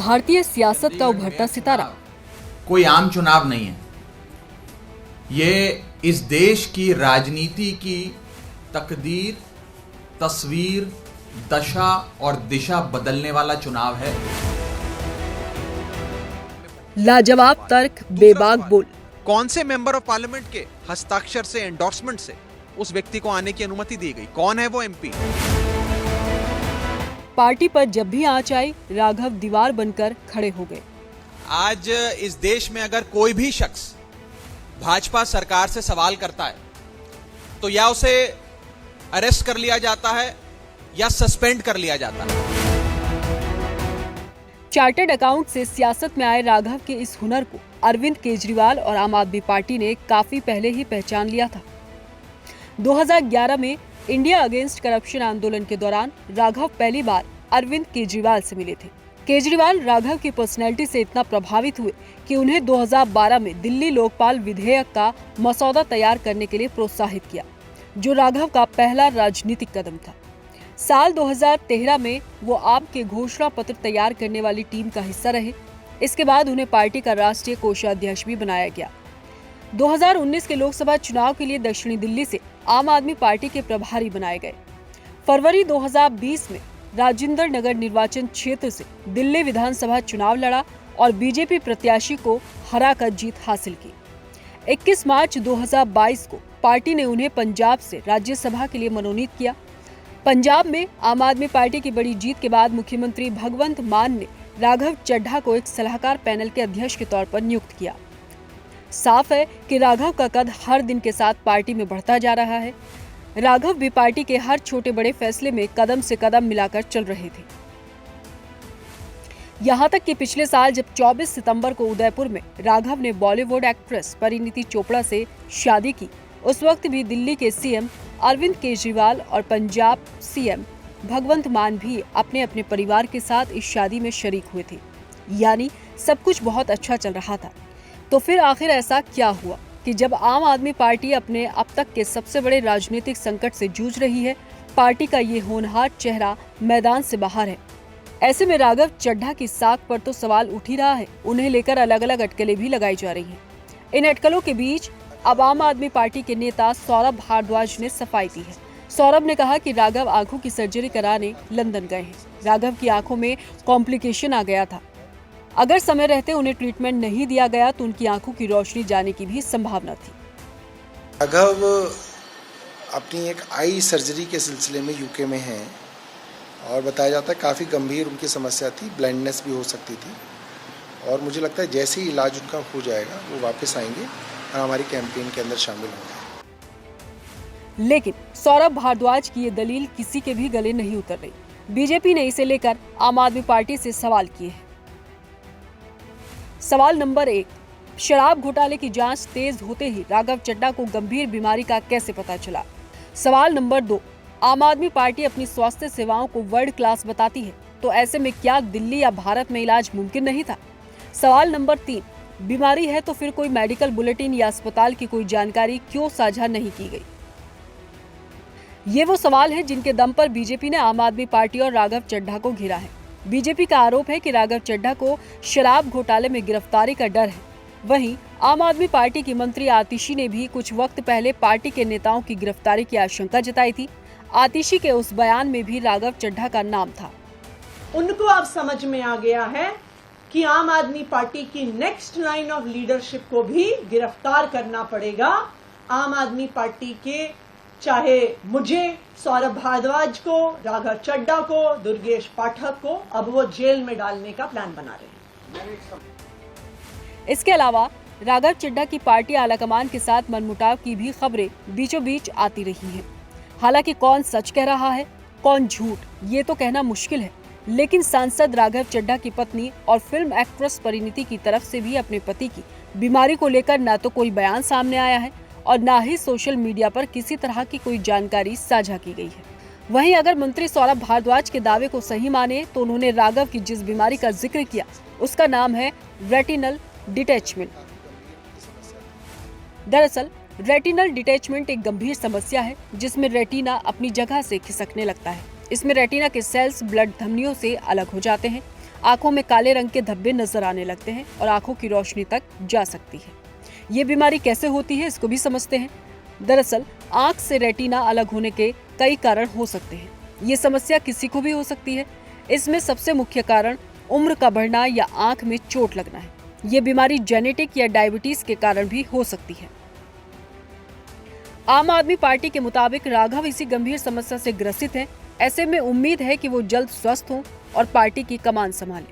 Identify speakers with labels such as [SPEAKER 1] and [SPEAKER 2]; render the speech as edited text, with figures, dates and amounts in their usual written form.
[SPEAKER 1] भारतीय सियासत का उभरता सितारा।
[SPEAKER 2] कोई आम चुनाव नहीं है, ये इस देश की राजनीति की तकदीर, तस्वीर, दशा और दिशा बदलने वाला चुनाव है।
[SPEAKER 1] लाजवाब तर्क, बेबाक बोल।
[SPEAKER 3] कौन से मेंबर ऑफ पार्लियामेंट के हस्ताक्षर से, एंडोर्समेंट से उस व्यक्ति को आने की अनुमति दी गई? कौन है वो एमपी?
[SPEAKER 1] पार्टी पर जब भी आंच आई, राघव दीवार बनकर खड़े हो गए।
[SPEAKER 3] आज इस देश में अगर कोई भी शख्स भाजपा सरकार से सवाल करता है तो या उसे अरेस्ट कर लिया जाता है या सस्पेंड कर लिया जाता है।
[SPEAKER 1] चार्टर्ड अकाउंट से सियासत में आए राघव के इस हुनर को अरविंद केजरीवाल और आम आदमी पार्टी ने काफी पहले ही पहचान लिया था। 2011 में इंडिया अगेंस्ट करप्शन आंदोलन के दौरान राघव पहली बार अरविंद केजरीवाल से मिले थे। केजरीवाल राघव की पर्सनैलिटी से इतना प्रभावित हुए कि उन्हें 2012 में दिल्ली लोकपाल विधेयक का मसौदा तैयार करने के लिए प्रोत्साहित किया, जो राघव का पहला राजनीतिक कदम था। साल 2013 में वो आप के घोषणा पत्र तैयार करने वाली टीम का हिस्सा रहे। इसके बाद उन्हें पार्टी का राष्ट्रीय कोषाध्यक्ष भी बनाया गया। 2019 के लोकसभा चुनाव के लिए दक्षिणी दिल्ली से आम आदमी पार्टी के प्रभारी बनाए गए। फरवरी 2020 में राजेंद्र नगर निर्वाचन क्षेत्र से दिल्ली विधानसभा चुनाव लड़ा और बीजेपी प्रत्याशी को हराकर जीत हासिल की। 21 मार्च 2022 को पार्टी ने उन्हें पंजाब से राज्यसभा के लिए मनोनीत किया। पंजाब में आम आदमी पार्टी की बड़ी जीत के बाद मुख्यमंत्री भगवंत मान ने राघव चड्ढा को एक सलाहकार पैनल के अध्यक्ष के तौर पर नियुक्त किया। साफ है कि राघव का कद हर दिन के साथ पार्टी में बढ़ता जा रहा है। राघव भी पार्टी के हर छोटे बड़े फैसले में कदम से कदम मिलाकर चल रहे थे। यहाँ तक कि पिछले साल जब 24 सितंबर को उदयपुर में राघव ने बॉलीवुड एक्ट्रेस परिणीति चोपड़ा से शादी की, उस वक्त भी दिल्ली के सीएम अरविंद केजरीवाल और पंजाब सीएम भगवंत मान भी अपने अपने परिवार के साथ इस शादी में शरीक हुए थे। यानी सब कुछ बहुत अच्छा चल रहा था। तो फिर आखिर ऐसा क्या हुआ कि जब आम आदमी पार्टी अपने अब तक के सबसे बड़े राजनीतिक संकट से जूझ रही है, पार्टी का ये होनहार चेहरा मैदान से बाहर है। ऐसे में राघव चड्ढा की साख पर तो सवाल उठ ही रहा है। उन्हें लेकर अलग अलग अटकलें भी लगाई जा रही हैं। इन अटकलों के बीच अब आम आदमी पार्टी के नेता सौरभ भारद्वाज ने सफाई दी है। सौरभ ने कहा कि राघव आंखों की सर्जरी कराने लंदन गए हैं। राघव की आंखों में कॉम्प्लिकेशन आ गया था। अगर समय रहते उन्हें ट्रीटमेंट नहीं दिया गया तो उनकी आंखों की रोशनी जाने की भी संभावना थी।
[SPEAKER 4] राघव अपनी एक आई सर्जरी के सिलसिले में यूके में हैं और बताया जाता है काफ़ी गंभीर उनकी समस्या थी, ब्लाइंडनेस भी हो सकती थी। और मुझे लगता है जैसे ही इलाज उनका हो जाएगा वो वापस आएंगे और हमारी कैंपेन के अंदर शामिल होंगे।
[SPEAKER 1] लेकिन सौरभ भारद्वाज की ये दलील किसी के भी गले नहीं उतर रही। बीजेपी ने इसे लेकर आम आदमी पार्टी से सवाल किए हैं। सवाल नंबर 1, शराब घोटाले की जांच तेज होते ही राघव चड्ढा को गंभीर बीमारी का कैसे पता चला? सवाल नंबर 2, आम आदमी पार्टी अपनी स्वास्थ्य सेवाओं को वर्ल्ड क्लास बताती है, तो ऐसे में क्या दिल्ली या भारत में इलाज मुमकिन नहीं था? सवाल नंबर 3, बीमारी है तो फिर कोई मेडिकल बुलेटिन या अस्पताल की कोई जानकारी क्यों साझा नहीं की गई? ये वो सवाल हैं जिनके दम पर बीजेपी ने आम आदमी पार्टी और राघव चड्ढा को घेरा है। बीजेपी का आरोप है कि राघव चड्ढा को शराब घोटाले में गिरफ्तारी का डर है। वहीं आम आदमी पार्टी की मंत्री आतिशी ने भी कुछ वक्त पहले पार्टी के नेताओं की गिरफ्तारी की आशंका जताई थी। आतिशी के उस बयान में भी राघव चड्ढा का नाम था।
[SPEAKER 5] उनको अब समझ में आ गया है कि आम आदमी पार्टी की नेक्स्ट लाइन ऑफ लीडरशिप को भी गिरफ्तार करना पड़ेगा। आम आदमी पार्टी के चाहे मुझे, सौरभ भारद्वाज को, राघव चड्ढा को, दुर्गेश पाठक को अब वो जेल में डालने का प्लान बना रहे हैं।
[SPEAKER 1] इसके अलावा राघव चड्ढा की पार्टी आलाकमान के साथ मनमुटाव की भी खबरें बीचों बीच आती रही हैं। हालांकि कौन सच कह रहा है, कौन झूठ, ये तो कहना मुश्किल है। लेकिन सांसद राघव चड्ढा की पत्नी और फिल्म एक्ट्रेस परिणीति की तरफ से भी अपने पति की बीमारी को लेकर न तो कोई बयान सामने आया है और न ही सोशल मीडिया पर किसी तरह की कोई जानकारी साझा की गई है। वहीं अगर मंत्री सौरभ भारद्वाज के दावे को सही माने तो उन्होंने राघव की जिस बीमारी का जिक्र किया उसका नाम है रेटिनल डिटैचमेंट। दरअसल रेटिनल डिटैचमेंट एक गंभीर समस्या है जिसमें रेटिना अपनी जगह से खिसकने लगता है। इसमें रेटिना के सेल्स ब्लड धमनियों से अलग हो जाते हैं। आंखों में काले रंग के धब्बे नजर आने लगते हैं और आंखों की रोशनी तक जा सकती है। ये बीमारी कैसे होती है, इसको भी समझते हैं। दरअसल आंख से रेटिना अलग होने के कई कारण हो सकते हैं। ये समस्या किसी को भी हो सकती है। इसमें सबसे मुख्य कारण उम्र का बढ़ना या आंख में चोट लगना है। ये बीमारी जेनेटिक या डायबिटीज के कारण भी हो सकती है। आम आदमी पार्टी के मुताबिक राघव इसी गंभीर समस्या से ग्रसित हैं। ऐसे में उम्मीद है कि वो जल्द स्वस्थ हों और पार्टी की कमान संभालें।